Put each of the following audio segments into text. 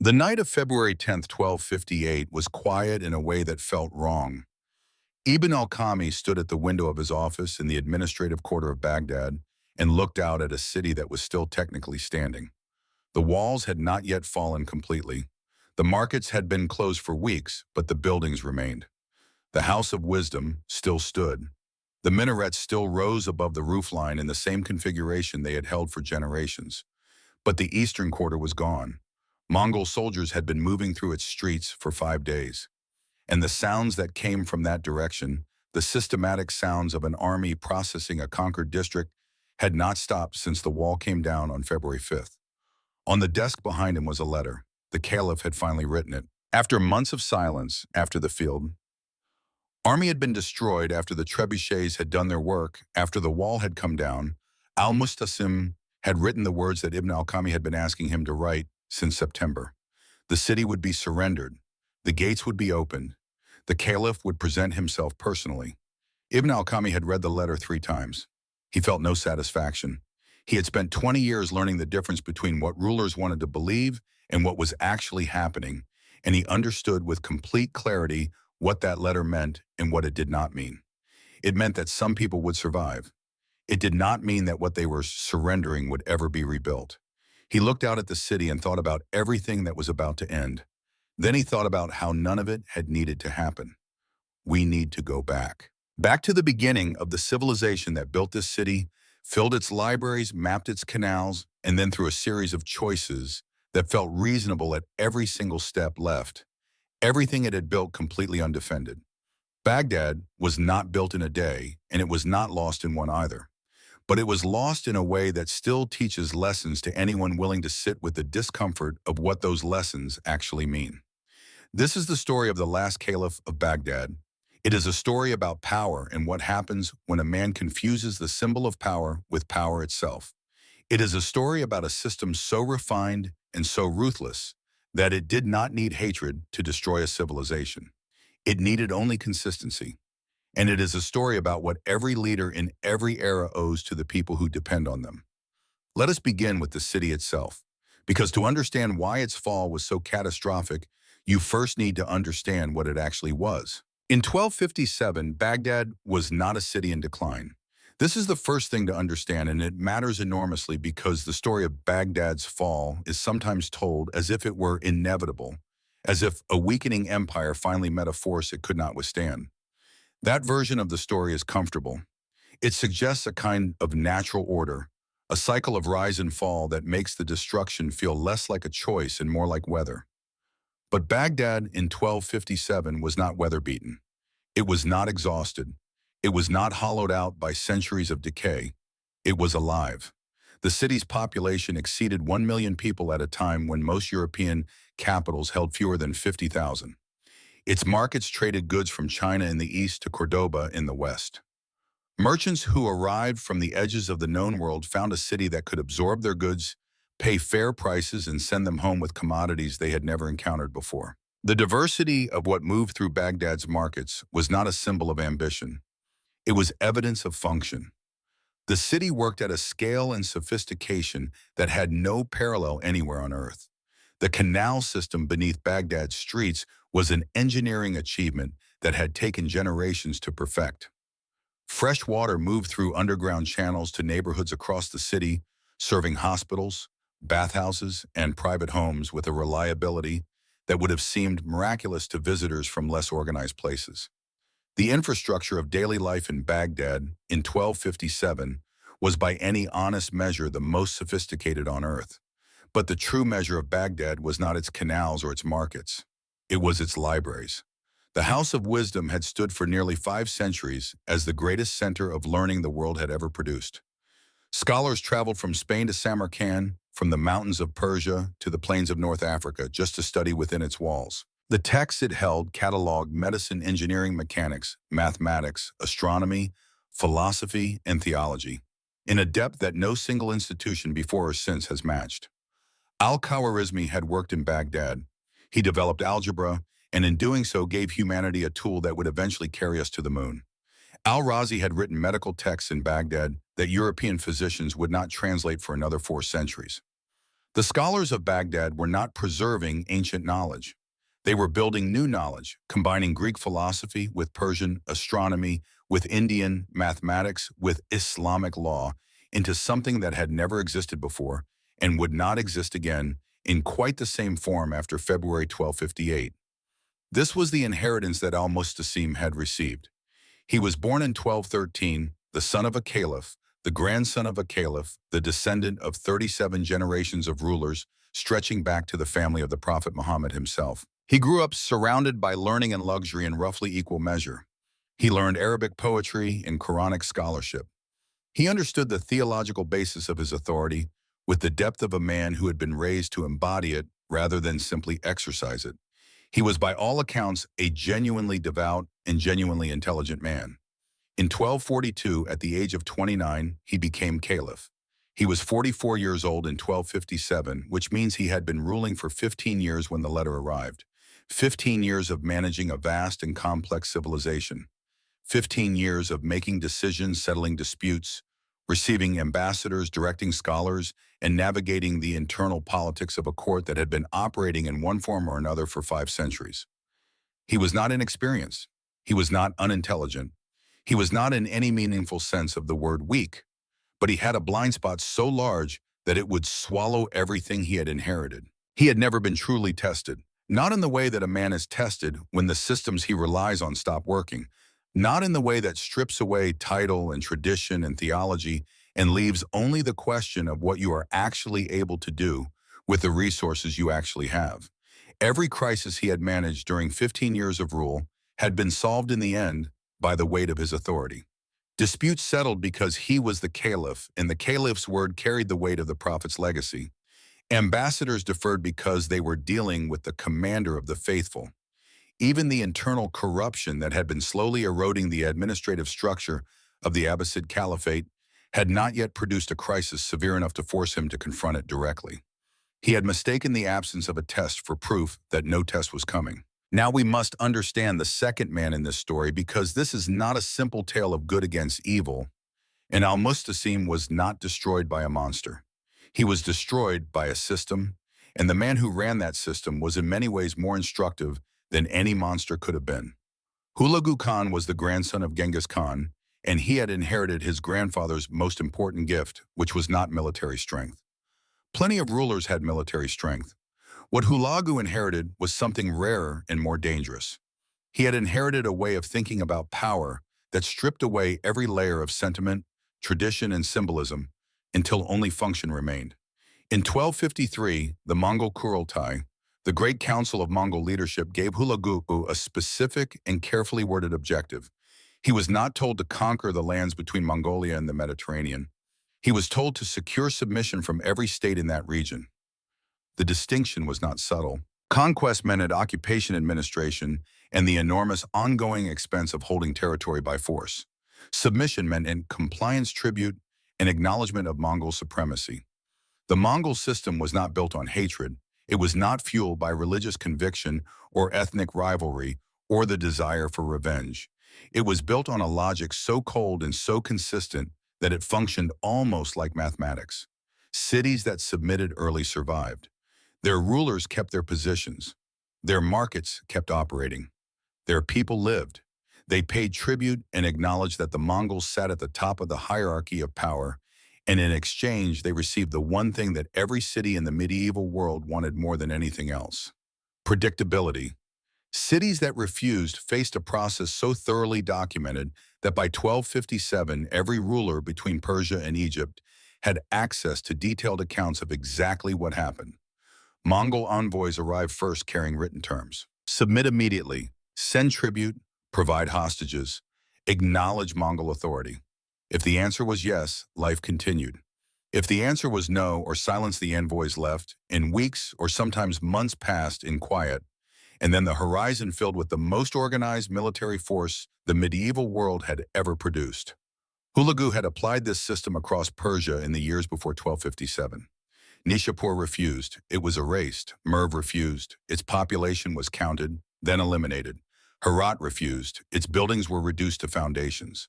The night of February 10th, 1258 was quiet in a way that felt wrong. Ibn al-Qami stood at the window of his office in the administrative quarter of Baghdad and looked out at a city that was still technically standing. The walls had not yet fallen completely. The markets had been closed for weeks, but the buildings remained. The House of Wisdom still stood. The minarets still rose above the roofline in the same configuration they had held for generations. But the eastern quarter was gone. Mongol soldiers had been moving through its streets for 5 days. And the sounds that came from that direction, the systematic sounds of an army processing a conquered district, had not stopped since the wall came down on February 5th. On the desk behind him was a letter. The Caliph had finally written it. After months of silence, after the field, army had been destroyed, after the trebuchets had done their work, after the wall had come down, Al-Mustasim had written the words that Ibn al-Qami had been asking him to write since September. The city would be surrendered. The gates would be opened. The Caliph would present himself personally. Ibn al-Qami had read the letter 3 times. He felt no satisfaction. He had spent 20 years learning the difference between what rulers wanted to believe and what was actually happening, and he understood with complete clarity what that letter meant and what it did not mean. It meant that some people would survive. It did not mean that what they were surrendering would ever be rebuilt. He looked out at the city and thought about everything that was about to end. Then he thought about how none of it had needed to happen. We need to go back. Back to the beginning of the civilization that built this city, filled its libraries, mapped its canals, and then through a series of choices that felt reasonable at every single step left. Everything it had built completely undefended. Baghdad was not built in a day, and it was not lost in one either. But it was lost in a way that still teaches lessons to anyone willing to sit with the discomfort of what those lessons actually mean. This is the story of the last caliph of Baghdad. It is a story about power and what happens when a man confuses the symbol of power with power itself. It is a story about a system so refined and so ruthless that it did not need hatred to destroy a civilization. It needed only consistency. And it is a story about what every leader in every era owes to the people who depend on them. Let us begin with the city itself, because to understand why its fall was so catastrophic, you first need to understand what it actually was. In 1257, Baghdad was not a city in decline. This is the first thing to understand, and it matters enormously because the story of Baghdad's fall is sometimes told as if it were inevitable, as if a weakening empire finally met a force it could not withstand. That version of the story is comfortable. It suggests a kind of natural order, a cycle of rise and fall that makes the destruction feel less like a choice and more like weather. But Baghdad in 1257 was not weather-beaten. It was not exhausted. It was not hollowed out by centuries of decay. It was alive. The city's population exceeded 1 million people at a time when most European capitals held fewer than 50,000. Its markets traded goods from China in the east to Cordoba in the west. Merchants who arrived from the edges of the known world found a city that could absorb their goods, pay fair prices, and send them home with commodities they had never encountered before. The diversity of what moved through Baghdad's markets was not a symbol of ambition. It was evidence of function. The city worked at a scale and sophistication that had no parallel anywhere on earth. The canal system beneath Baghdad's streets was an engineering achievement that had taken generations to perfect. Fresh water moved through underground channels to neighborhoods across the city, serving hospitals, bathhouses, and private homes with a reliability that would have seemed miraculous to visitors from less organized places. The infrastructure of daily life in Baghdad in 1257 was by any honest measure the most sophisticated on earth. But the true measure of Baghdad was not its canals or its markets. It was its libraries. The House of Wisdom had stood for nearly 5 centuries as the greatest center of learning the world had ever produced. Scholars traveled from Spain to Samarkand, from the mountains of Persia to the plains of North Africa, just to study within its walls. The texts it held cataloged medicine, engineering, mechanics, mathematics, astronomy, philosophy, and theology, in a depth that no single institution before or since has matched. Al-Khwarizmi had worked in Baghdad. He developed algebra, and in doing so gave humanity a tool that would eventually carry us to the moon. Al-Razi had written medical texts in Baghdad that European physicians would not translate for another 4 centuries. The scholars of Baghdad were not preserving ancient knowledge. They were building new knowledge, combining Greek philosophy with Persian astronomy, with Indian mathematics, with Islamic law, into something that had never existed before and would not exist again in quite the same form after February 1258. This was the inheritance that al-Mustasim had received. He was born in 1213, the son of a caliph, the grandson of a caliph, the descendant of 37 generations of rulers, stretching back to the family of the Prophet Muhammad himself. He grew up surrounded by learning and luxury in roughly equal measure. He learned Arabic poetry and Quranic scholarship. He understood the theological basis of his authority with the depth of a man who had been raised to embody it rather than simply exercise it. He was by all accounts a genuinely devout and genuinely intelligent man. In 1242, at the age of 29, he became caliph. He was 44 years old in 1257, which means he had been ruling for 15 years when the letter arrived. 15 years of managing a vast and complex civilization. 15 years of making decisions, settling disputes, receiving ambassadors, directing scholars, and navigating the internal politics of a court that had been operating in one form or another for 5 centuries. He was not inexperienced. He was not unintelligent. He was not in any meaningful sense of the word weak, but he had a blind spot so large that it would swallow everything he had inherited. He had never been truly tested, not in the way that a man is tested when the systems he relies on stop working, not in the way that strips away title and tradition and theology and leaves only the question of what you are actually able to do with the resources you actually have. Every crisis he had managed during 15 years of rule had been solved in the end by the weight of his authority. Disputes settled because he was the caliph, and the caliph's word carried the weight of the prophet's legacy. Ambassadors deferred because they were dealing with the commander of the faithful. Even the internal corruption that had been slowly eroding the administrative structure of the Abbasid Caliphate had not yet produced a crisis severe enough to force him to confront it directly. He had mistaken the absence of a test for proof that no test was coming. Now we must understand the second man in this story because this is not a simple tale of good against evil, and al-Mustasim was not destroyed by a monster. He was destroyed by a system, and the man who ran that system was in many ways more instructive than any monster could have been. Hulagu Khan was the grandson of Genghis Khan, and he had inherited his grandfather's most important gift, which was not military strength. Plenty of rulers had military strength. What Hulagu inherited was something rarer and more dangerous. He had inherited a way of thinking about power that stripped away every layer of sentiment, tradition, and symbolism until only function remained. In 1253, the Mongol Kurultai, the great council of Mongol leadership, gave Hulagu a specific and carefully worded objective. He was not told to conquer the lands between Mongolia and the Mediterranean. He was told to secure submission from every state in that region. The distinction was not subtle. Conquest meant occupation administration and the enormous ongoing expense of holding territory by force. Submission meant compliance tribute and acknowledgement of Mongol supremacy. The Mongol system was not built on hatred. It was not fueled by religious conviction or ethnic rivalry or the desire for revenge. It was built on a logic so cold and so consistent that it functioned almost like mathematics. Cities that submitted early survived. Their rulers kept their positions. Their markets kept operating. Their people lived. They paid tribute and acknowledged that the Mongols sat at the top of the hierarchy of power, and in exchange they received the one thing that every city in the medieval world wanted more than anything else: predictability. Cities that refused faced a process so thoroughly documented that by 1257 every ruler between Persia and Egypt had access to detailed accounts of exactly what happened. Mongol envoys arrived first carrying written terms. Submit immediately, send tribute, provide hostages, acknowledge Mongol authority. If the answer was yes, life continued. If the answer was no or silence, the envoys left, and weeks or sometimes months passed in quiet, and then the horizon filled with the most organized military force the medieval world had ever produced. Hulagu had applied this system across Persia in the years before 1257. Nishapur refused. It was erased. Merv refused. Its population was counted, then eliminated. Herat refused. Its buildings were reduced to foundations.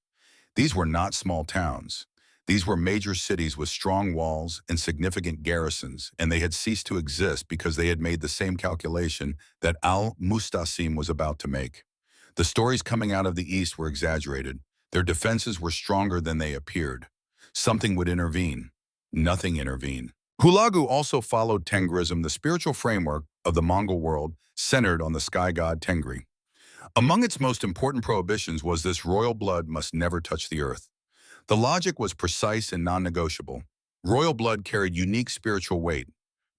These were not small towns. These were major cities with strong walls and significant garrisons, and they had ceased to exist because they had made the same calculation that al-Mustasim was about to make. The stories coming out of the east were exaggerated. Their defenses were stronger than they appeared. Something would intervene. Nothing intervened. Hulagu also followed Tengrism, the spiritual framework of the Mongol world centered on the sky god Tengri. Among its most important prohibitions was this: royal blood must never touch the earth. The logic was precise and non-negotiable. Royal blood carried unique spiritual weight.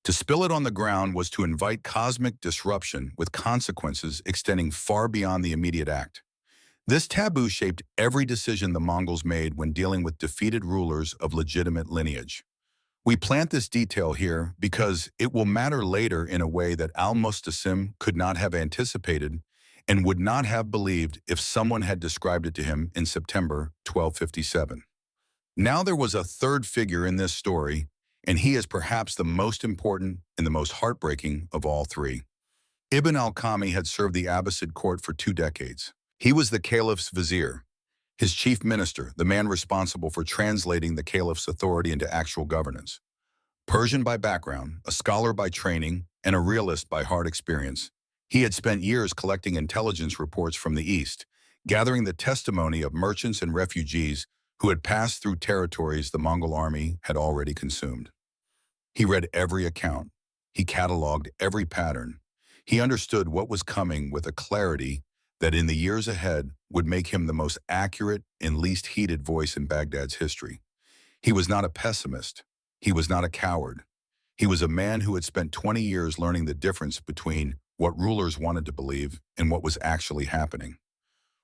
To spill it on the ground was to invite cosmic disruption with consequences extending far beyond the immediate act. This taboo shaped every decision the Mongols made when dealing with defeated rulers of legitimate lineage. We plant this detail here because it will matter later in a way that al-Mustasim could not have anticipated and would not have believed if someone had described it to him in September 1257. Now there was a third figure in this story, and he is perhaps the most important and the most heartbreaking of all three. Ibn al-Qami had served the Abbasid court for 2 decades. He was the caliph's vizier, his chief minister, the man responsible for translating the caliph's authority into actual governance. Persian by background, a scholar by training, and a realist by hard experience, he had spent years collecting intelligence reports from the East, gathering the testimony of merchants and refugees who had passed through territories the Mongol army had already consumed. He read every account. He cataloged every pattern. He understood what was coming with a clarity that in the years ahead would make him the most accurate and least heated voice in Baghdad's history. He was not a pessimist. He was not a coward. He was a man who had spent 20 years learning the difference between what rulers wanted to believe and what was actually happening.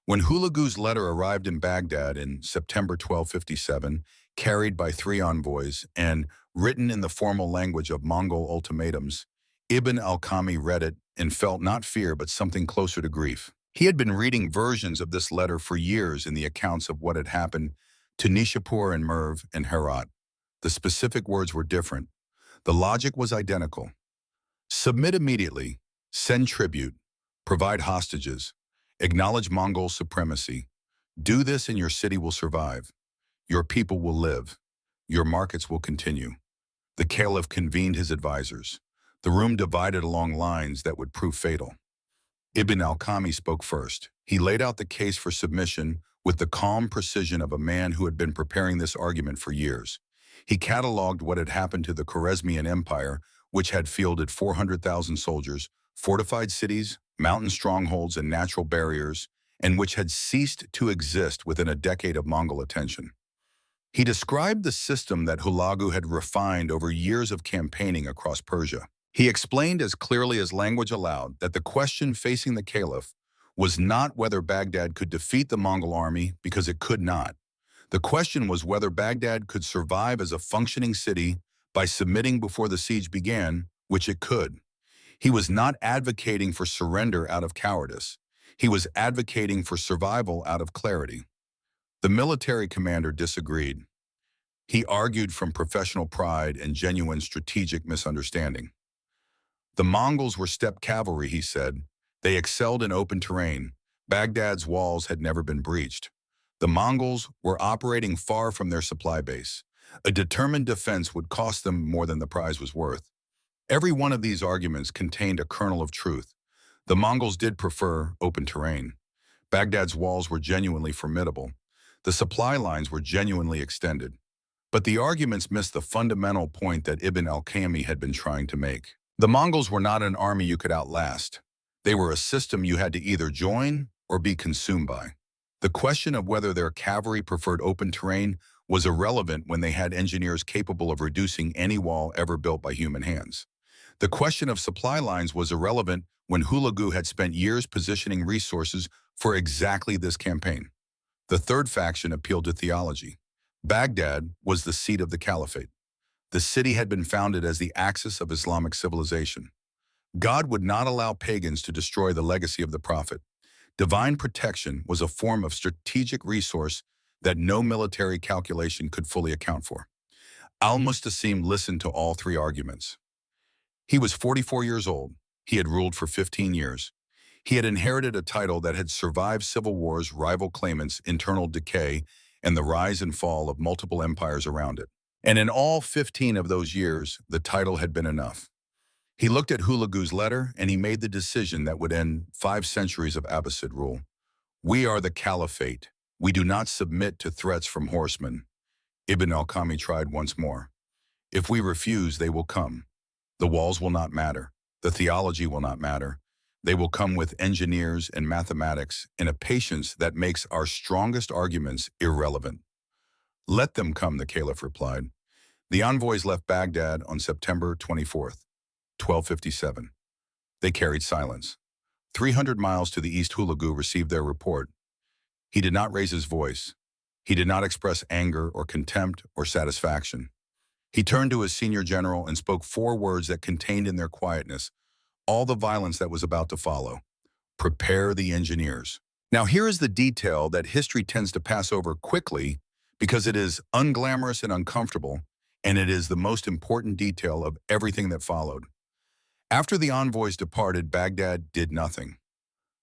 When Hulagu's letter arrived in Baghdad in September 1257, carried by 3 envoys and written in the formal language of Mongol ultimatums, Ibn al-Qami read it and felt not fear but something closer to grief. He had been reading versions of this letter for years in the accounts of what had happened to Nishapur and Merv and Herat. The specific words were different. The logic was identical. Submit immediately, send tribute, provide hostages, acknowledge Mongol supremacy. Do this and your city will survive. Your people will live. Your markets will continue. The caliph convened his advisors. The room divided along lines that would prove fatal. Ibn al-Qami spoke first. He laid out the case for submission with the calm precision of a man who had been preparing this argument for years. He cataloged what had happened to the Khwarezmian Empire, which had fielded 400,000 soldiers, fortified cities, mountain strongholds, and natural barriers, and which had ceased to exist within a decade of Mongol attention. He described the system that Hulagu had refined over years of campaigning across Persia. He explained as clearly as language allowed that the question facing the caliph was not whether Baghdad could defeat the Mongol army, because it could not. The question was whether Baghdad could survive as a functioning city by submitting before the siege began, which it could. He was not advocating for surrender out of cowardice. He was advocating for survival out of clarity. The military commander disagreed. He argued from professional pride and genuine strategic misunderstanding. The Mongols were steppe cavalry, he said. They excelled in open terrain. Baghdad's walls had never been breached. The Mongols were operating far from their supply base. A determined defense would cost them more than the prize was worth. Every one of these arguments contained a kernel of truth. The Mongols did prefer open terrain. Baghdad's walls were genuinely formidable. The supply lines were genuinely extended. But the arguments missed the fundamental point that Ibn al-Qami had been trying to make. The Mongols were not an army you could outlast. They were a system you had to either join or be consumed by. The question of whether their cavalry preferred open terrain was irrelevant when they had engineers capable of reducing any wall ever built by human hands. The question of supply lines was irrelevant when Hulagu had spent years positioning resources for exactly this campaign. The third faction appealed to theology. Baghdad was the seat of the caliphate. The city had been founded as the axis of Islamic civilization. God would not allow pagans to destroy the legacy of the prophet. Divine protection was a form of strategic resource that no military calculation could fully account for. Al-Mustasim listened to all 3 arguments. He was 44 years old. He had ruled for 15 years. He had inherited a title that had survived civil wars, rival claimants, internal decay, and the rise and fall of multiple empires around it. And in all 15 of those years, the title had been enough. He looked at Hulagu's letter, and he made the decision that would end 5 centuries of Abbasid rule. We are the caliphate. We do not submit to threats from horsemen. Ibn al-Qami tried once more. If we refuse, they will come. The walls will not matter. The theology will not matter. They will come with engineers and mathematics in a patience that makes our strongest arguments irrelevant. Let them come, the caliph replied. The envoys left Baghdad on September 24th, 1257. They carried silence. 300 miles to the east, Hulagu received their report. He did not raise his voice. He did not express anger or contempt or satisfaction. He turned to his senior general and spoke 4 words that contained in their quietness all the violence that was about to follow. Prepare the engineers. Now here is the detail that history tends to pass over quickly because it is unglamorous and uncomfortable, and it is the most important detail of everything that followed. After the envoys departed, Baghdad did nothing.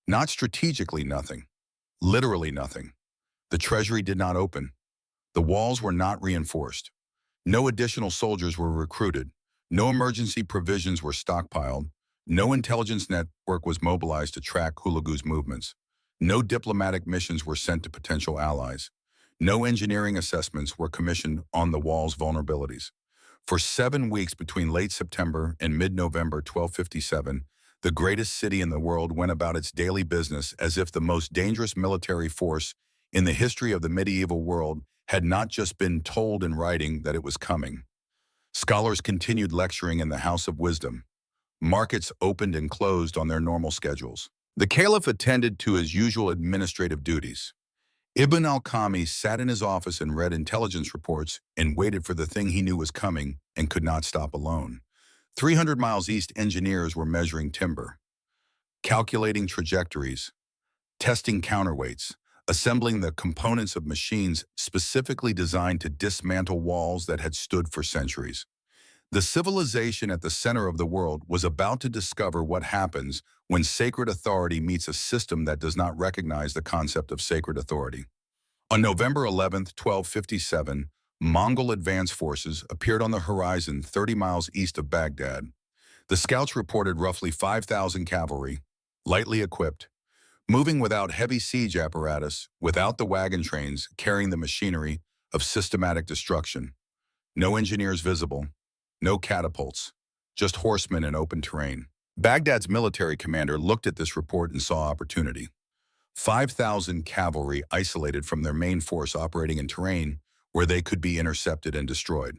Not strategically nothing. Literally nothing. The treasury did not open. The walls were not reinforced. No additional soldiers were recruited. No emergency provisions were stockpiled. No intelligence network was mobilized to track Hulagu's movements. No diplomatic missions were sent to potential allies. No engineering assessments were commissioned on the wall's vulnerabilities. For 7 weeks between late September and mid-November 1257, the greatest city in the world went about its daily business as if the most dangerous military force in the history of the medieval world had not just been told in writing that it was coming. Scholars continued lecturing in the House of Wisdom. Markets opened and closed on their normal schedules. The caliph attended to his usual administrative duties. Ibn al-Qami sat in his office and read intelligence reports and waited for the thing he knew was coming and could not stop alone. 300 miles east, engineers were measuring timber, calculating trajectories, testing counterweights, assembling the components of machines specifically designed to dismantle walls that had stood for centuries. The civilization at the center of the world was about to discover what happens when sacred authority meets a system that does not recognize the concept of sacred authority. On November 11, 1257, Mongol advance forces appeared on the horizon 30 miles east of Baghdad. The scouts reported roughly 5,000 cavalry, lightly equipped, moving without heavy siege apparatus, without the wagon trains carrying the machinery of systematic destruction. No engineers visible, no catapults, just horsemen in open terrain. Baghdad's military commander looked at this report and saw opportunity. 5,000 cavalry isolated from their main force operating in terrain where they could be intercepted and destroyed.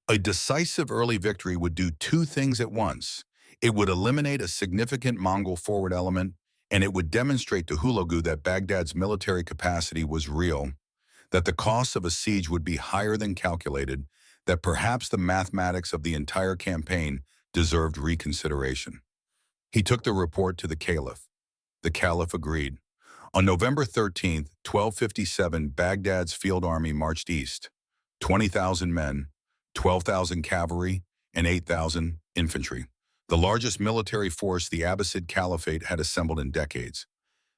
A decisive early victory would do 2 things at once. It would eliminate a significant Mongol forward element, and it would demonstrate to Hulagu that Baghdad's military capacity was real, that the costs of a siege would be higher than calculated, that perhaps the mathematics of the entire campaign deserved reconsideration. He took the report to the caliph. The caliph agreed. On November 13, 1257, Baghdad's field army marched east. 20,000 men, 12,000 cavalry, and 8,000 infantry. The largest military force the Abbasid Caliphate had assembled in decades.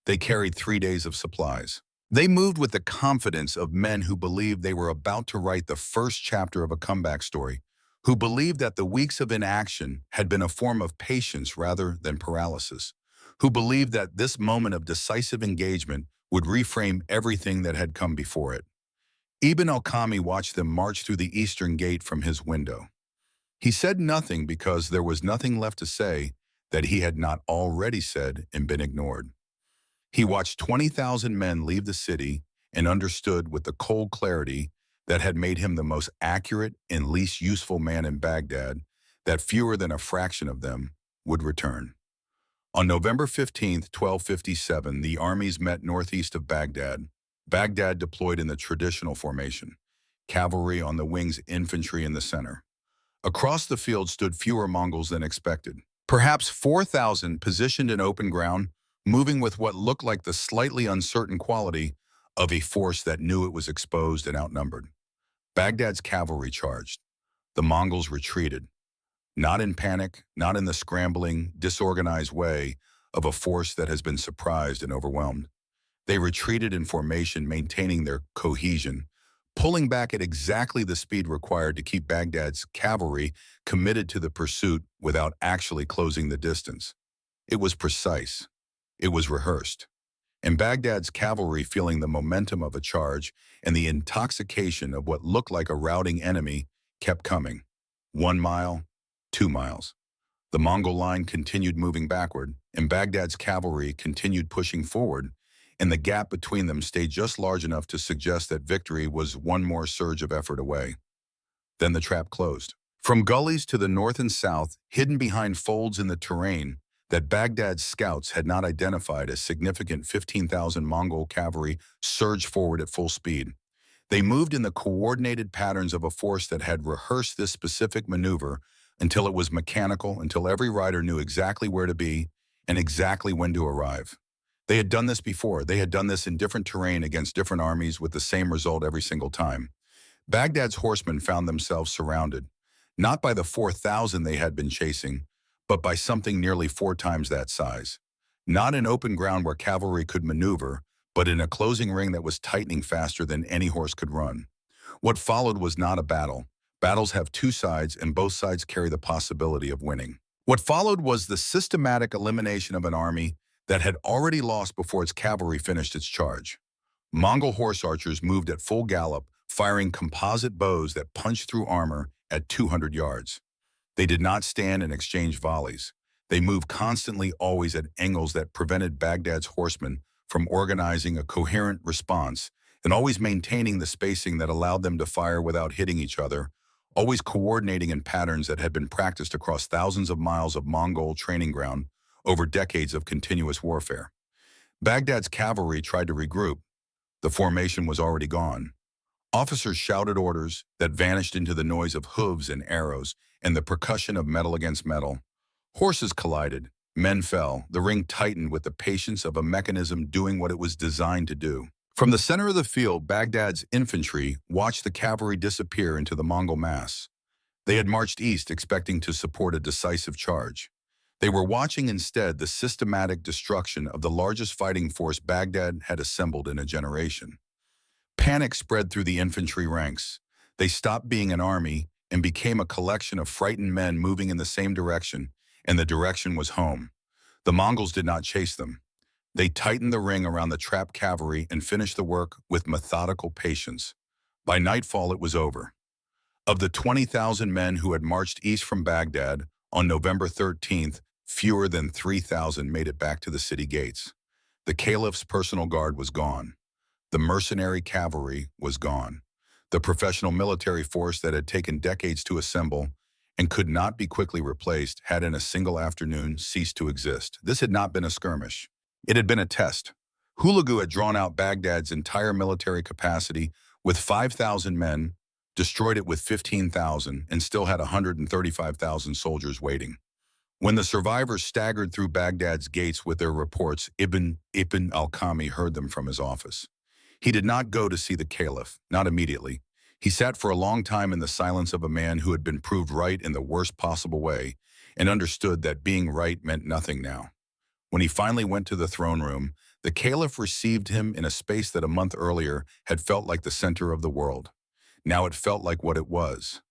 They carried 3 days of supplies. They moved with the confidence of men who believed they were about to write the first chapter of a comeback story, who believed that the weeks of inaction had been a form of patience rather than paralysis, who believed that this moment of decisive engagement would reframe everything that had come before it. Ibn al-Qami watched them march through the eastern gate from his window. He said nothing because there was nothing left to say that he had not already said and been ignored. He watched 20,000 men leave the city and understood with the cold clarity that had made him the most accurate and least useful man in Baghdad that fewer than a fraction of them would return. On November 15, 1257, the armies met northeast of Baghdad. Baghdad deployed in the traditional formation, cavalry on the wings, infantry in the center. Across the field stood fewer Mongols than expected. Perhaps 4,000 positioned in open ground, moving with what looked like the slightly uncertain quality of a force that knew it was exposed and outnumbered. Baghdad's cavalry charged. The Mongols retreated, not in panic, not in the scrambling, disorganized way of a force that has been surprised and overwhelmed. They retreated in formation, maintaining their cohesion, pulling back at exactly the speed required to keep Baghdad's cavalry committed to the pursuit without actually closing the distance. It was precise. It was rehearsed. And Baghdad's cavalry, feeling the momentum of a charge and the intoxication of what looked like a routing enemy, kept coming. 1 mile, 2 miles. The Mongol line continued moving backward, and Baghdad's cavalry continued pushing forward, and the gap between them stayed just large enough to suggest that victory was one more surge of effort away. Then the trap closed. From gullies to the north and south, hidden behind folds in the terrain that Baghdad's scouts had not identified as significant, 15,000 Mongol cavalry surged forward at full speed. They moved in the coordinated patterns of a force that had rehearsed this specific maneuver until it was mechanical, until every rider knew exactly where to be and exactly when to arrive. They had done this before. They had done this in different terrain against different armies with the same result every single time. Baghdad's horsemen found themselves surrounded, not by the 4,000 they had been chasing, but by something nearly 4 times that size. Not in open ground where cavalry could maneuver, but in a closing ring that was tightening faster than any horse could run. What followed was not a battle. Battles have 2 sides, and both sides carry the possibility of winning. What followed was the systematic elimination of an army that had already lost before its cavalry finished its charge. Mongol horse archers moved at full gallop, firing composite bows that punched through armor at 200 yards. They did not stand and exchange volleys. They moved constantly, always at angles that prevented Baghdad's horsemen from organizing a coherent response, and always maintaining the spacing that allowed them to fire without hitting each other, always coordinating in patterns that had been practiced across thousands of miles of Mongol training ground over decades of continuous warfare. Baghdad's cavalry tried to regroup. The formation was already gone. Officers shouted orders that vanished into the noise of hooves and arrows and the percussion of metal against metal. Horses collided. Men fell. The ring tightened with the patience of a mechanism doing what it was designed to do. From the center of the field, Baghdad's infantry watched the cavalry disappear into the Mongol mass. They had marched east expecting to support a decisive charge. They were watching instead the systematic destruction of the largest fighting force Baghdad had assembled in a generation. Panic spread through the infantry ranks. They stopped being an army and became a collection of frightened men moving in the same direction, and the direction was home. The Mongols did not chase them. They tightened the ring around the trapped cavalry and finished the work with methodical patience. By nightfall, it was over. Of the 20,000 men who had marched east from Baghdad on November 13th, fewer than 3,000 made it back to the city gates. The caliph's personal guard was gone. The mercenary cavalry was gone. The professional military force that had taken decades to assemble and could not be quickly replaced had in a single afternoon ceased to exist. This had not been a skirmish. It had been a test. Hulagu had drawn out Baghdad's entire military capacity with 5,000 men, destroyed it with 15,000, and still had 135,000 soldiers waiting. When the survivors staggered through Baghdad's gates with their reports, Ibn al-Qami heard them from his office. He did not go to see the caliph, not immediately. He sat for a long time in the silence of a man who had been proved right in the worst possible way and understood that being right meant nothing now. When he finally went to the throne room, the caliph received him in a space that a month earlier had felt like the center of the world. Now it felt like what it was: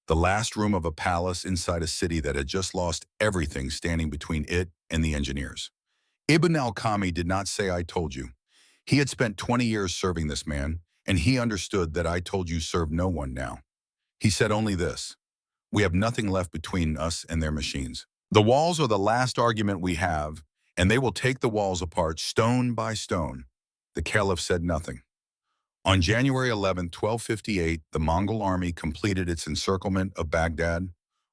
the last room of a palace inside a city that had just lost everything standing between it and the engineers. Ibn al-Qami did not say, "I told you." He had spent 20 years serving this man, and he understood that "I told you" served no one now. He said only this: "We have nothing left between us and their machines. The walls are the last argument we have, and they will take the walls apart stone by stone." The caliph said nothing. On January 11, 1258, the Mongol army completed its encirclement of Baghdad,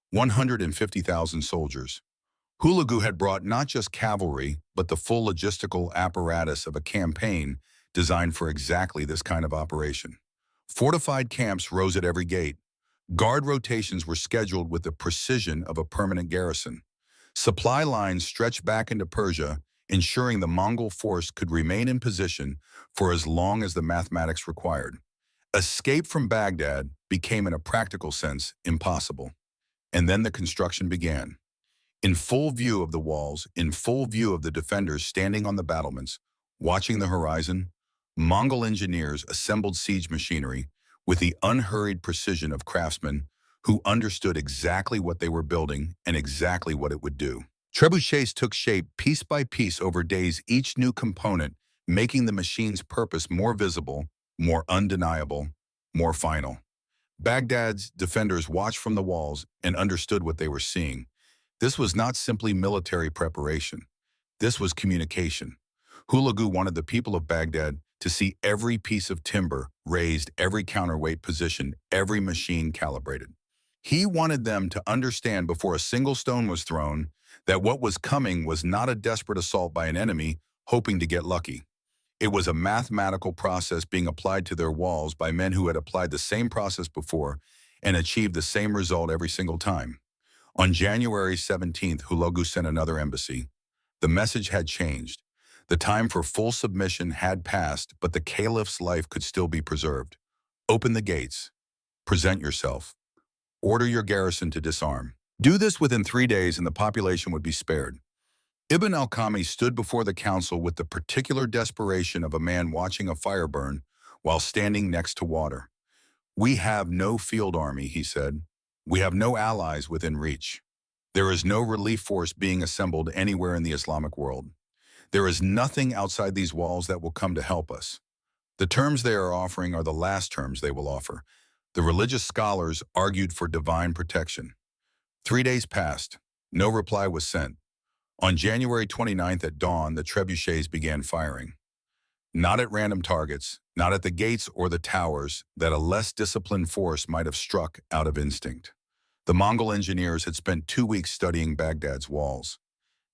150,000 soldiers. Hulagu had brought not just cavalry, but the full logistical apparatus of a campaign designed for exactly this kind of operation. Fortified camps rose at every gate. Guard rotations were scheduled with the precision of a permanent garrison. Supply lines stretched back into Persia, ensuring the Mongol force could remain in position for as long as the mathematics required. Escape from Baghdad became, in a practical sense, impossible. And then the construction began. In full view of the walls, in full view of the defenders standing on the battlements, Watching the horizon, Mongol engineers assembled siege machinery with the unhurried precision of craftsmen who understood exactly what they were building and exactly what it would do. Trebuchets took shape piece by piece over days, each new component making the machine's purpose more visible, more undeniable, more final. Baghdad's defenders watched from the walls and understood what they were seeing. This was not simply military preparation. This was communication. Hulagu wanted the people of Baghdad to see every piece of timber raised, every counterweight positioned, every machine calibrated. He wanted them to understand before a single stone was thrown that what was coming was not a desperate assault by an enemy hoping to get lucky. It was a mathematical process being applied to their walls by men who had applied the same process before and achieved the same result every single time. On January 17th, Hulagu sent another embassy. The message had changed. The time for full submission had passed, but the caliph's life could still be preserved. Open the gates. Present yourself. Order your garrison to disarm. Do this within 3 days and the population would be spared. Ibn al-Qami stood before the council with the particular desperation of a man watching a fire burn while standing next to water. We have no field army, he said. We have no allies within reach. There is no relief force being assembled anywhere in the Islamic world. There is nothing outside these walls that will come to help us. The terms they are offering are the last terms they will offer. The religious scholars argued for divine protection. 3 days passed. No reply was sent. On January 29th at dawn, the trebuchets began firing. Not at random targets, not at the gates or the towers that a less disciplined force might have struck out of instinct. The Mongol engineers had spent 2 weeks studying Baghdad's walls.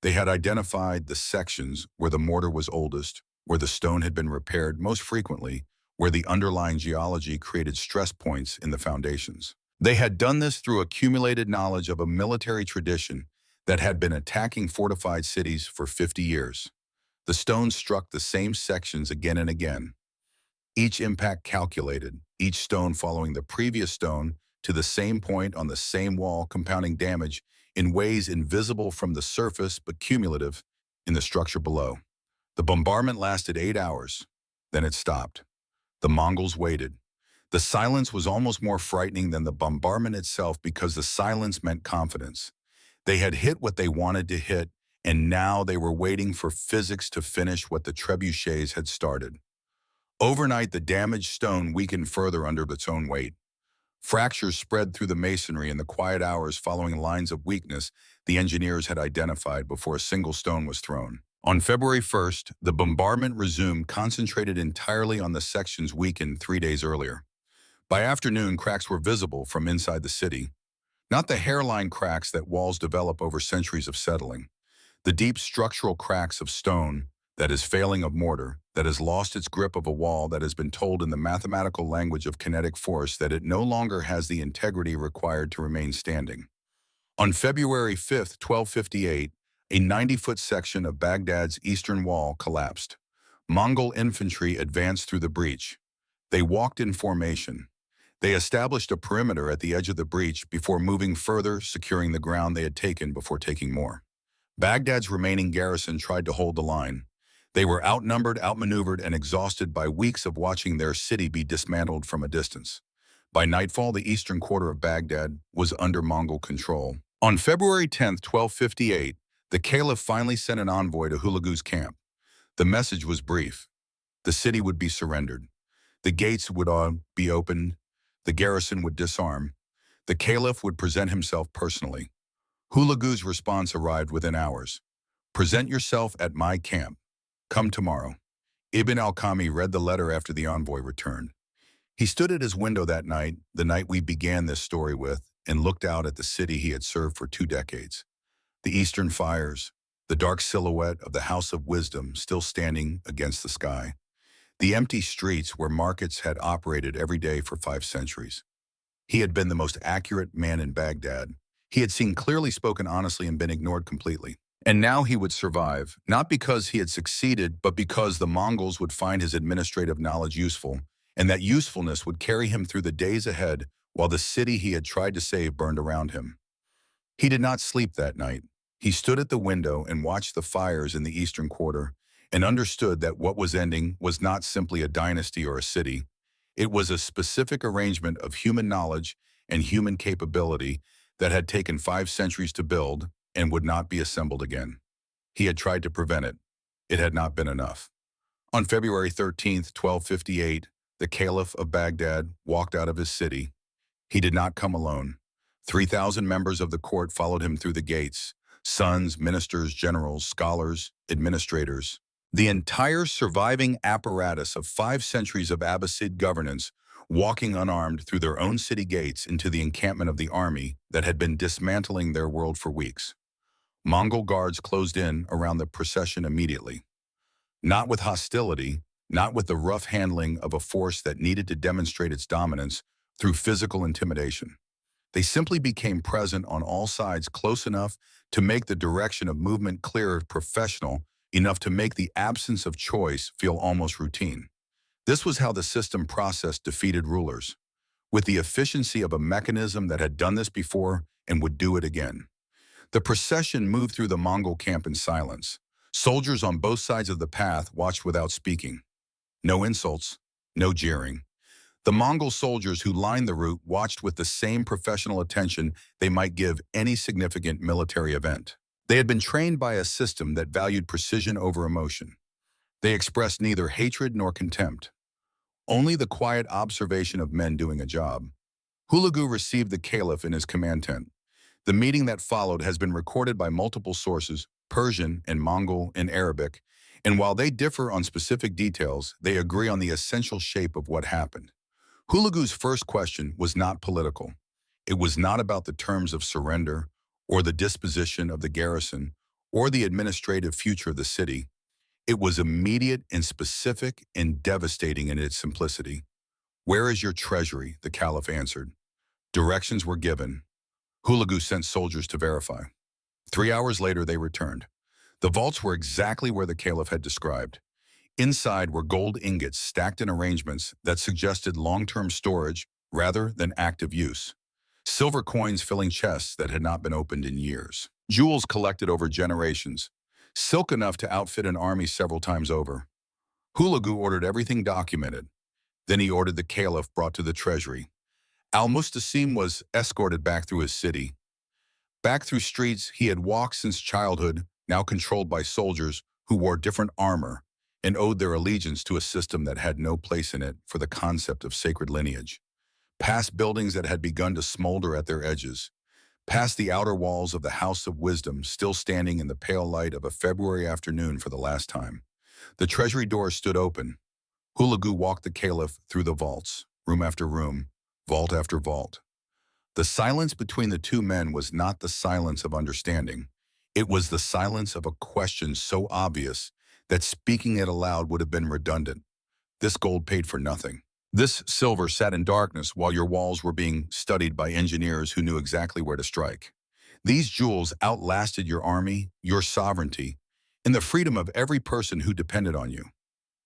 They had identified the sections where the mortar was oldest, where the stone had been repaired most frequently, where the underlying geology created stress points in the foundations. They had done this through accumulated knowledge of a military tradition that had been attacking fortified cities for 50 years. The stones struck the same sections again and again, each impact calculated, each stone following the previous stone to the same point on the same wall, compounding damage in ways invisible from the surface but cumulative in the structure below. The bombardment lasted 8 hours. Then it stopped. The Mongols waited. The silence was almost more frightening than the bombardment itself because the silence meant confidence. They had hit what they wanted to hit, and now they were waiting for physics to finish what the trebuchets had started. Overnight, the damaged stone weakened further under its own weight. Fractures spread through the masonry in the quiet hours following lines of weakness the engineers had identified before a single stone was thrown. On February 1st, the bombardment resumed, concentrated entirely on the sections weakened 3 days earlier. By afternoon, cracks were visible from inside the city. Not the hairline cracks that walls develop over centuries of settling. The deep structural cracks of stone, that is failing of mortar, that has lost its grip of a wall, that has been told in the mathematical language of kinetic force that it no longer has the integrity required to remain standing. On February 5th, 1258, a 90-foot section of Baghdad's eastern wall collapsed. Mongol infantry advanced through the breach. They walked in formation. They established a perimeter at the edge of the breach before moving further, securing the ground they had taken before taking more. Baghdad's remaining garrison tried to hold the line. They were outnumbered, outmaneuvered, and exhausted by weeks of watching their city be dismantled from a distance. By nightfall, the eastern quarter of Baghdad was under Mongol control. On February 10th, 1258, the Caliph finally sent an envoy to Hulagu's camp. The message was brief. The city would be surrendered. The gates would be opened. The garrison would disarm. The Caliph would present himself personally. Hulagu's response arrived within hours. Present yourself at my camp. Come tomorrow. Ibn al-Qami read the letter after the envoy returned. He stood at his window that night, the night we began this story with, and looked out at the city he had served for 2 decades. The eastern fires, the dark silhouette of the House of Wisdom still standing against the sky. The empty streets where markets had operated every day for 5 centuries. He had been the most accurate man in Baghdad. He had seen clearly, spoken honestly, and been ignored completely. And now he would survive, not because he had succeeded, but because the Mongols would find his administrative knowledge useful, and that usefulness would carry him through the days ahead while the city he had tried to save burned around him. He did not sleep that night. He stood at the window and watched the fires in the eastern quarter, and understood that what was ending was not simply a dynasty or a city. It was a specific arrangement of human knowledge and human capability that had taken 5 centuries to build and would not be assembled again. He had tried to prevent it. It had not been enough. On February 13th, 1258, the Caliph of Baghdad walked out of his city. He did not come alone. 3,000 members of the court followed him through the gates: sons, ministers, generals, scholars, administrators. The entire surviving apparatus of 5 centuries of Abbasid governance walking unarmed through their own city gates into the encampment of the army that had been dismantling their world for weeks. Mongol guards closed in around the procession immediately. Not with hostility, not with the rough handling of a force that needed to demonstrate its dominance through physical intimidation. They simply became present on all sides, close enough to make the direction of movement clear, professional enough to make the absence of choice feel almost routine. This was how the system processed defeated rulers, with the efficiency of a mechanism that had done this before and would do it again. The procession moved through the Mongol camp in silence. Soldiers on both sides of the path watched without speaking. No insults, no jeering. The Mongol soldiers who lined the route watched with the same professional attention they might give any significant military event. They had been trained by a system that valued precision over emotion. They expressed neither hatred nor contempt, only the quiet observation of men doing a job. Hulagu received the caliph in his command tent. The meeting that followed has been recorded by multiple sources, Persian and Mongol and Arabic, and while they differ on specific details, they agree on the essential shape of what happened. Hulagu's first question was not political. It was not about the terms of surrender, or the disposition of the garrison, or the administrative future of the city. It was immediate and specific and devastating in its simplicity. "Where is your treasury?" the caliph answered. Directions were given. Hulagu sent soldiers to verify. 3 hours later, they returned. The vaults were exactly where the caliph had described. Inside were gold ingots stacked in arrangements that suggested long-term storage rather than active use. Silver coins filling chests that had not been opened in years. Jewels collected over generations. Silk enough to outfit an army several times over. Hulagu ordered everything documented. Then he ordered the caliph brought to the treasury. Al-Mustasim was escorted back through his city, back through streets he had walked since childhood, now controlled by soldiers who wore different armor and owed their allegiance to a system that had no place in it for the concept of sacred lineage. Past buildings that had begun to smolder at their edges, past the outer walls of the House of Wisdom still standing in the pale light of a February afternoon for the last time. The treasury door stood open. Hulagu walked the caliph through the vaults, room after room, vault after vault. The silence between the two men was not the silence of understanding. It was the silence of a question so obvious that speaking it aloud would have been redundant. This gold paid for nothing. This silver sat in darkness while your walls were being studied by engineers who knew exactly where to strike. These jewels outlasted your army, your sovereignty, and the freedom of every person who depended on you.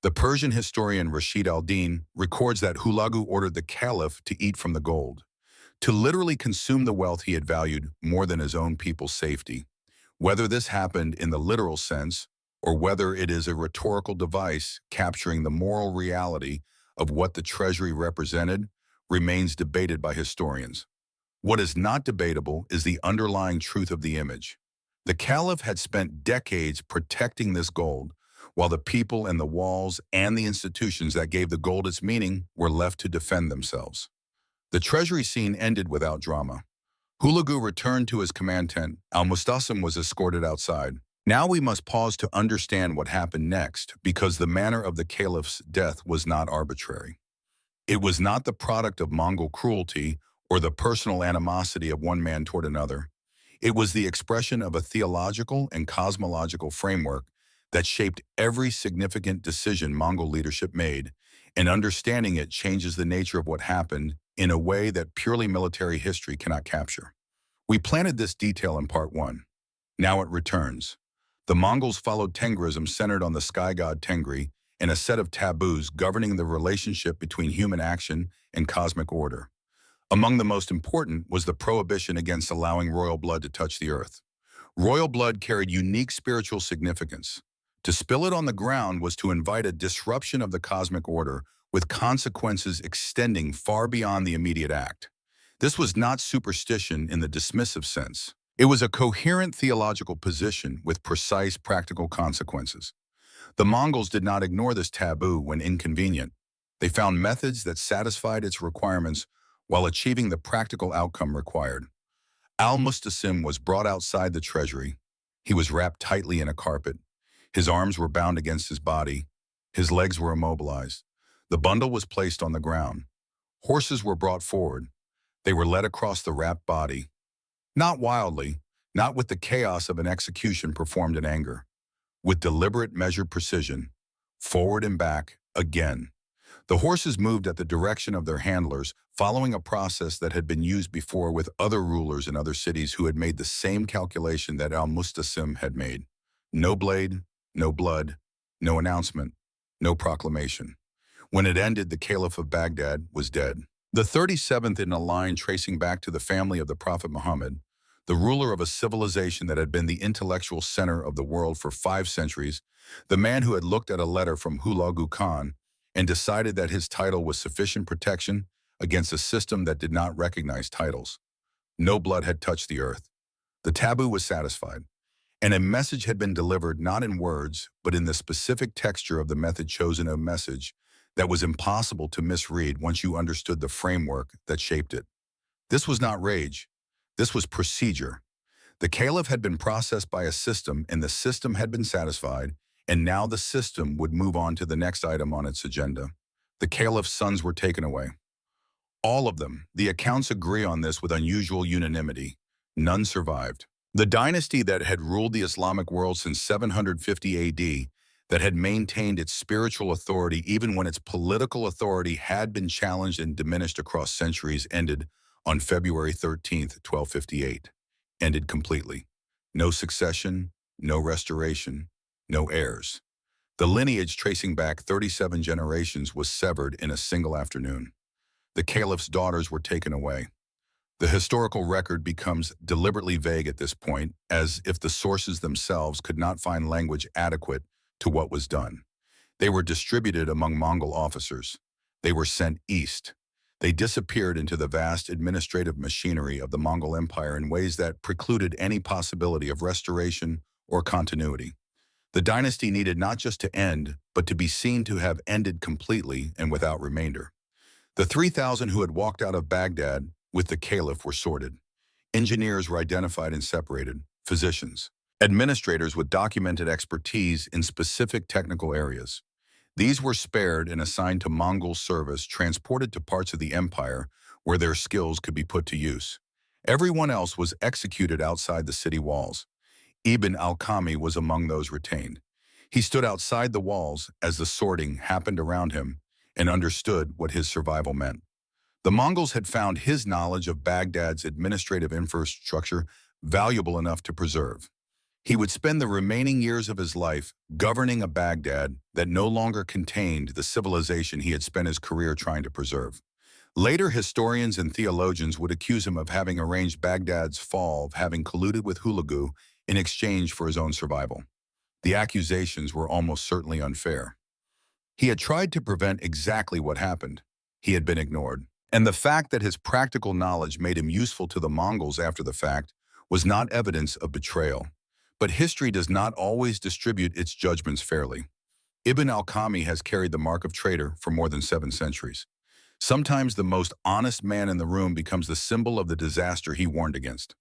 The Persian historian Rashid al-Din records that Hulagu ordered the caliph to eat from the gold, to literally consume the wealth he had valued more than his own people's safety. Whether this happened in the literal sense, or whether it is a rhetorical device capturing the moral reality of what the treasury represented, remains debated by historians. What is not debatable is the underlying truth of the image. The caliph had spent decades protecting this gold, while the people and the walls and the institutions that gave the gold its meaning were left to defend themselves. The treasury scene ended without drama. Hulagu returned to his command tent. Al-Mustasim was escorted outside. Now we must pause to understand what happened next, because the manner of the caliph's death was not arbitrary. It was not the product of Mongol cruelty or the personal animosity of one man toward another. It was the expression of a theological and cosmological framework that shaped every significant decision Mongol leadership made, and understanding it changes the nature of what happened in a way that purely military history cannot capture. We planted this detail in part 1. Now it returns. The Mongols followed Tengrism centered on the sky god Tengri and a set of taboos governing the relationship between human action and cosmic order. Among the most important was the prohibition against allowing royal blood to touch the earth. Royal blood carried unique spiritual significance. To spill it on the ground was to invite a disruption of the cosmic order, with consequences extending far beyond the immediate act. This was not superstition in the dismissive sense. It was a coherent theological position with precise practical consequences. The Mongols did not ignore this taboo when inconvenient. They found methods that satisfied its requirements while achieving the practical outcome required. Al-Mustasim was brought outside the treasury. He was wrapped tightly in a carpet. His arms were bound against his body. His legs were immobilized. The bundle was placed on the ground. Horses were brought forward. They were led across the wrapped body. Not wildly, not with the chaos of an execution performed in anger. With deliberate, measured precision, forward and back, again. The horses moved at the direction of their handlers, following a process that had been used before with other rulers in other cities who had made the same calculation that al-Mustasim had made. No blade, no blood, no announcement, no proclamation. When it ended, the Caliph of Baghdad was dead. The 37th in a line tracing back to the family of the Prophet Muhammad, the ruler of a civilization that had been the intellectual center of the world for 5 centuries, the man who had looked at a letter from Hulagu Khan and decided that his title was sufficient protection against a system that did not recognize titles. No blood had touched the earth. The taboo was satisfied, and a message had been delivered not in words, but in the specific texture of the method chosen, a message that was impossible to misread once you understood the framework that shaped it. This was not rage. This was procedure. The caliph had been processed by a system, and the system had been satisfied, and now the system would move on to the next item on its agenda. The caliph's sons were taken away. All of them. The accounts agree on this with unusual unanimity. None survived. The dynasty that had ruled the Islamic world since 750 AD, that had maintained its spiritual authority even when its political authority had been challenged and diminished across centuries, ended on February 13th, 1258. Ended completely. No succession, no restoration, no heirs. The lineage tracing back 37 generations was severed in a single afternoon. The caliph's daughters were taken away. The historical record becomes deliberately vague at this point, as if the sources themselves could not find language adequate to what was done. They were distributed among Mongol officers. They were sent east. They disappeared into the vast administrative machinery of the Mongol Empire in ways that precluded any possibility of restoration or continuity. The dynasty needed not just to end, but to be seen to have ended completely and without remainder. The 3,000 who had walked out of Baghdad with the caliph were sorted. Engineers were identified and separated, physicians, administrators with documented expertise in specific technical areas. These were spared and assigned to Mongol service, transported to parts of the empire where their skills could be put to use. Everyone else was executed outside the city walls. Ibn al-Qami was among those retained. He stood outside the walls as the sorting happened around him and understood what his survival meant. The Mongols had found his knowledge of Baghdad's administrative infrastructure valuable enough to preserve. He would spend the remaining years of his life governing a Baghdad that no longer contained the civilization he had spent his career trying to preserve. Later historians and theologians would accuse him of having arranged Baghdad's fall, of having colluded with Hulagu in exchange for his own survival. The accusations were almost certainly unfair. He had tried to prevent exactly what happened. He had been ignored. And the fact that his practical knowledge made him useful to the Mongols after the fact was not evidence of betrayal. But history does not always distribute its judgments fairly. Ibn al-Qami has carried the mark of traitor for more than 7 centuries. Sometimes the most honest man in the room becomes the symbol of the disaster he warned against.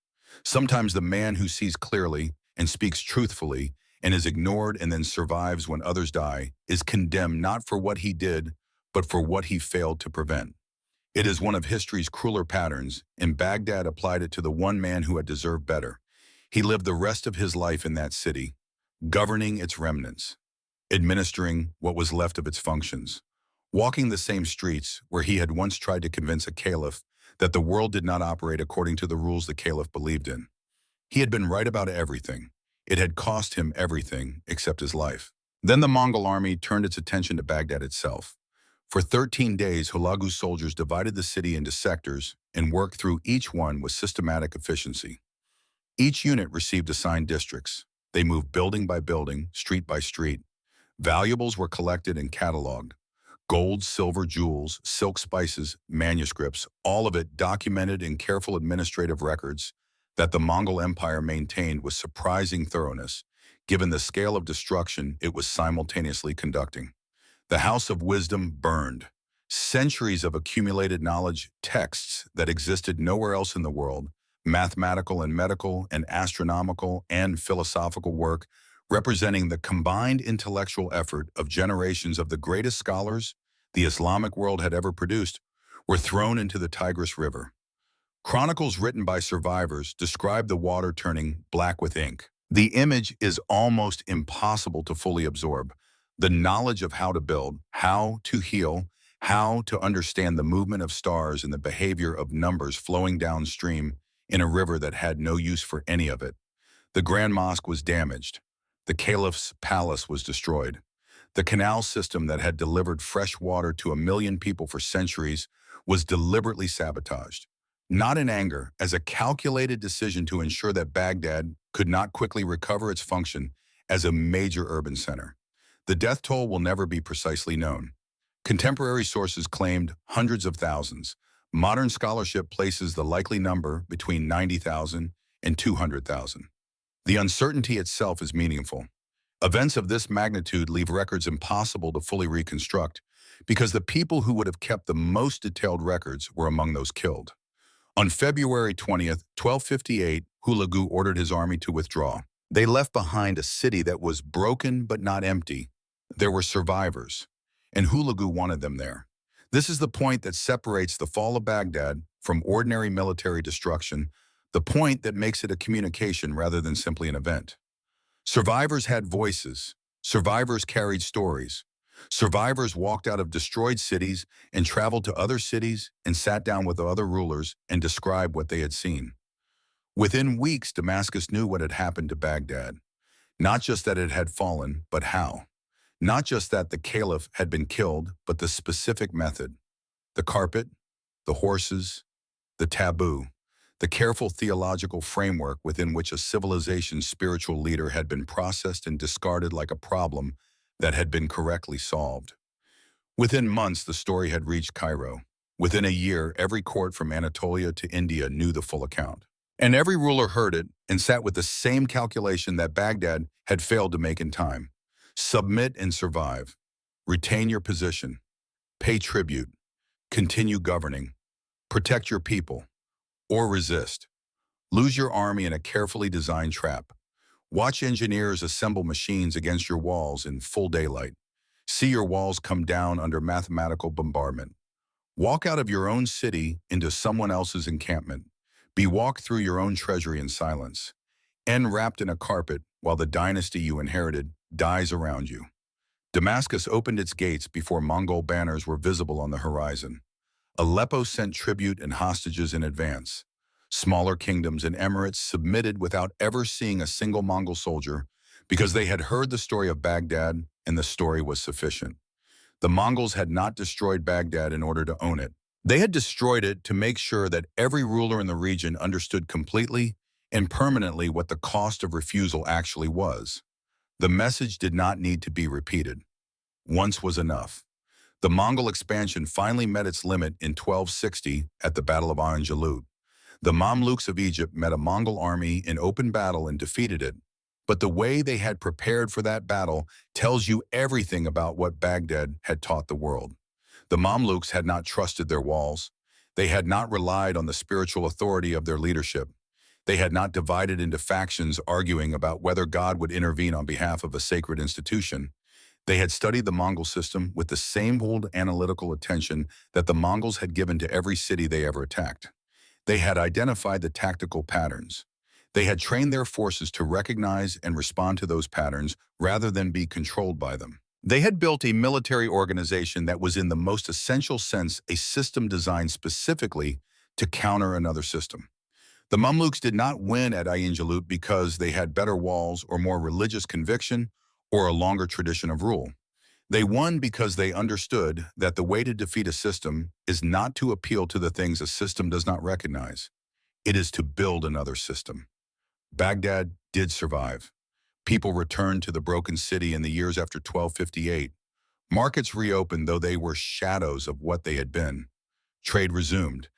Sometimes the man who sees clearly and speaks truthfully and is ignored and then survives when others die is condemned not for what he did, but for what he failed to prevent. It is one of history's crueler patterns, and Baghdad applied it to the one man who had deserved better. He lived the rest of his life in that city, governing its remnants, administering what was left of its functions, walking the same streets where he had once tried to convince a caliph that the world did not operate according to the rules the caliph believed in. He had been right about everything. It had cost him everything except his life. Then the Mongol army turned its attention to Baghdad itself. For 13 days, Hulagu's soldiers divided the city into sectors and worked through each one with systematic efficiency. Each unit received assigned districts. They moved building by building, street by street. Valuables were collected and cataloged. Gold, silver, jewels, silk spices, manuscripts, all of it documented in careful administrative records that the Mongol Empire maintained with surprising thoroughness, given the scale of destruction it was simultaneously conducting. The House of Wisdom burned. Centuries of accumulated knowledge, texts that existed nowhere else in the world, mathematical and medical and astronomical and philosophical work, representing the combined intellectual effort of generations of the greatest scholars the Islamic world had ever produced, were thrown into the Tigris River. Chronicles written by survivors describe the water turning black with ink. The image is almost impossible to fully absorb. The knowledge of how to build, how to heal, how to understand the movement of stars and the behavior of numbers flowing downstream in a river that had no use for any of it. The Grand Mosque was damaged. The Caliph's palace was destroyed. The canal system that had delivered fresh water to 1 million people for centuries was deliberately sabotaged. Not in anger, as a calculated decision to ensure that Baghdad could not quickly recover its function as a major urban center. The death toll will never be precisely known. Contemporary sources claimed hundreds of thousands. Modern scholarship places the likely number between 90,000 and 200,000. The uncertainty itself is meaningful. Events of this magnitude leave records impossible to fully reconstruct because the people who would have kept the most detailed records were among those killed. On February 20th, 1258, Hulagu ordered his army to withdraw. They left behind a city that was broken but not empty. There were survivors, and Hulagu wanted them there. This is the point that separates the fall of Baghdad from ordinary military destruction, the point that makes it a communication rather than simply an event. Survivors had voices. Survivors carried stories. Survivors walked out of destroyed cities and traveled to other cities and sat down with other rulers and described what they had seen. Within weeks, Damascus knew what had happened to Baghdad. Not just that it had fallen, but how. Not just that the caliph had been killed, but the specific method. The carpet, the horses, the taboo, the careful theological framework within which a civilization's spiritual leader had been processed and discarded like a problem that had been correctly solved. Within months, the story had reached Cairo. Within a year, every court from Anatolia to India knew the full account. And every ruler heard it and sat with the same calculation that Baghdad had failed to make in time. Submit and survive. Retain your position. Pay tribute. Continue governing. Protect your people. Or resist. Lose your army in a carefully designed trap. Watch engineers assemble machines against your walls in full daylight. See your walls come down under mathematical bombardment. Walk out of your own city into someone else's encampment. Be walked through your own treasury in silence. End wrapped in a carpet while the dynasty you inherited dies around you. Damascus opened its gates before Mongol banners were visible on the horizon. Aleppo sent tribute and hostages in advance. Smaller kingdoms and emirates submitted without ever seeing a single Mongol soldier because they had heard the story of Baghdad and the story was sufficient. The Mongols had not destroyed Baghdad in order to own it. They had destroyed it to make sure that every ruler in the region understood completely and permanently what the cost of refusal actually was. The message did not need to be repeated. Once was enough. The Mongol expansion finally met its limit in 1260 at the Battle of Unveiled. The Mamluks of Egypt met a Mongol army in open battle and defeated it. But the way they had prepared for that battle tells you everything about what Baghdad had taught the world. The Mamluks had not trusted their walls. They had not relied on the spiritual authority of their leadership. They had not divided into factions arguing about whether God would intervene on behalf of a sacred institution. They had studied the Mongol system with the same cold analytical attention that the Mongols had given to every city they ever attacked. They had identified the tactical patterns. They had trained their forces to recognize and respond to those patterns rather than be controlled by them. They had built a military organization that was in the most essential sense a system designed specifically to counter another system. The Mamluks did not win at Ain Jalut because they had better walls or more religious conviction or a longer tradition of rule. They won because they understood that the way to defeat a system is not to appeal to the things a system does not recognize. It is to build another system. Baghdad did survive, People returned to the broken city in the years after 1258. Markets reopened, though they were shadows of what they had been. Trade resumed.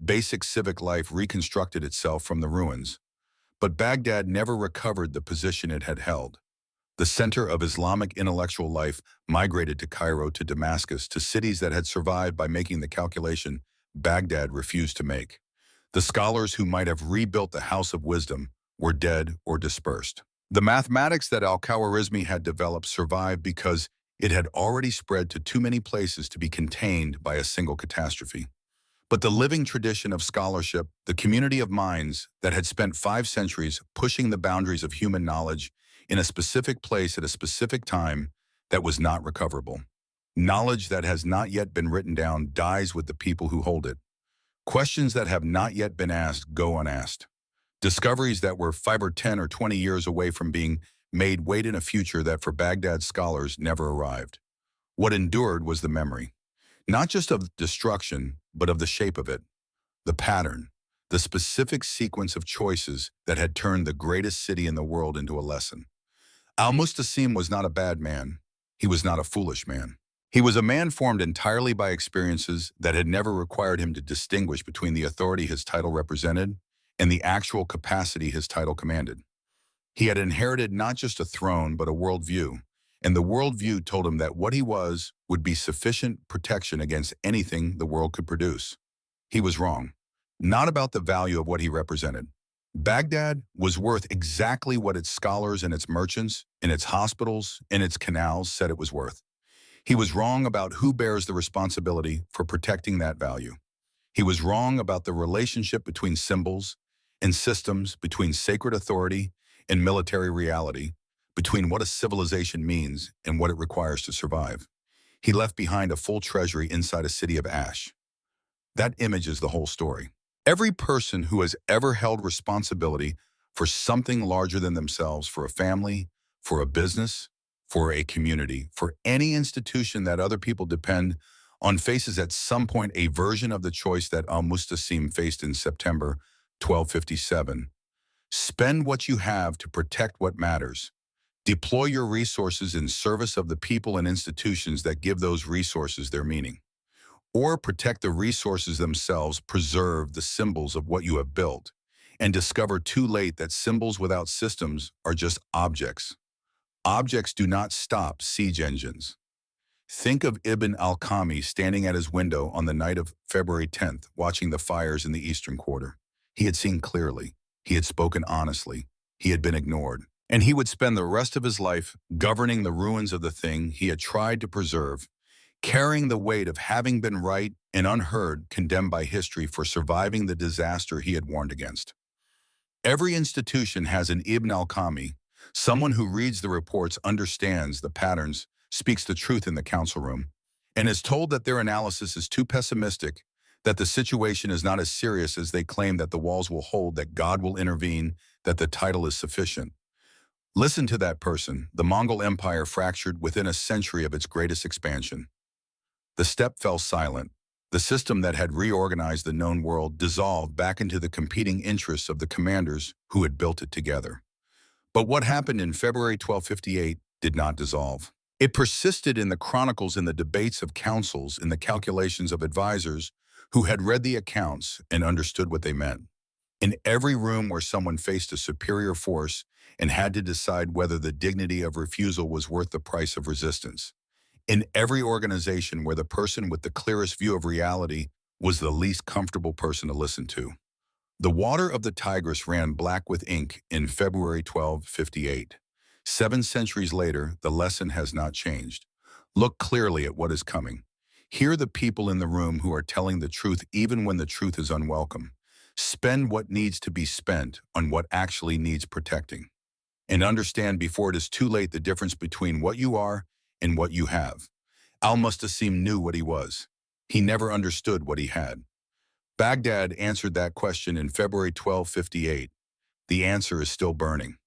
Basic civic life reconstructed itself from the ruins. But Baghdad never recovered the position it had held. The center of Islamic intellectual life migrated to Cairo, to Damascus, to cities that had survived by making the calculation Baghdad refused to make. The scholars who might have rebuilt the House of Wisdom were dead or dispersed. The mathematics that al-Khwarizmi had developed survived because it had already spread to too many places to be contained by a single catastrophe. But the living tradition of scholarship, the community of minds that had spent 5 centuries pushing the boundaries of human knowledge in a specific place at a specific time, that was not recoverable. Knowledge that has not yet been written down dies with the people who hold it. Questions that have not yet been asked go unasked. Discoveries that were 5 or 10 or 20 years away from being made wait in a future that for Baghdad's scholars never arrived. What endured was the memory, not just of destruction, but of the shape of it, the pattern, the specific sequence of choices that had turned the greatest city in the world into a lesson. Al-Mustasim was not a bad man. He was not a foolish man. He was a man formed entirely by experiences that had never required him to distinguish between the authority his title represented and the actual capacity his title commanded. He had inherited not just a throne, but a worldview, and the worldview told him that what he was would be sufficient protection against anything the world could produce. He was wrong, not about the value of what he represented. Baghdad was worth exactly what its scholars and its merchants, and its hospitals, and its canals said it was worth. He was wrong about who bears the responsibility for protecting that value. He was wrong about the relationship between symbols and systems, between sacred authority and military reality, between what a civilization means and what it requires to survive. He left behind a full treasury inside a city of ash. That image is the whole story. Every person who has ever held responsibility for something larger than themselves, for a family, for a business, for a community, for any institution that other people depend on, faces at some point a version of the choice that al-Mustasim faced in September 1257. Spend what you have to protect what matters. Deploy your resources in service of the people and institutions that give those resources their meaning. Or protect the resources themselves, preserve the symbols of what you have built, and discover too late that symbols without systems are just objects. Objects do not stop siege engines. Think of Ibn al-Qami standing at his window on the night of February 10th, watching the fires in the Eastern Quarter. He had seen clearly. He had spoken honestly. He had been ignored. And he would spend the rest of his life governing the ruins of the thing he had tried to preserve, carrying the weight of having been right and unheard, condemned by history for surviving the disaster he had warned against. Every institution has an Ibn al-Qami, someone who reads the reports, understands the patterns, speaks the truth in the council room, and is told that their analysis is too pessimistic, that the situation is not as serious as they claim, that the walls will hold, that God will intervene, that the title is sufficient. Listen to that person. The Mongol Empire fractured within a century of its greatest expansion. The steppe fell silent. The system that had reorganized the known world dissolved back into the competing interests of the commanders who had built it together. But what happened in February 1258 did not dissolve. It persisted in the chronicles, in the debates of councils, in the calculations of advisors who had read the accounts and understood what they meant. In every room where someone faced a superior force and had to decide whether the dignity of refusal was worth the price of resistance. In every organization where the person with the clearest view of reality was the least comfortable person to listen to. The water of the Tigris ran black with ink in February 1258. 7 centuries later, the lesson has not changed. Look clearly at what is coming. Hear the people in the room who are telling the truth even when the truth is unwelcome. Spend what needs to be spent on what actually needs protecting. And understand before it is too late the difference between what you are and what you have. Al-Mustasim knew what he was. He never understood what he had. Baghdad answered that question in February 1258. The answer is still burning.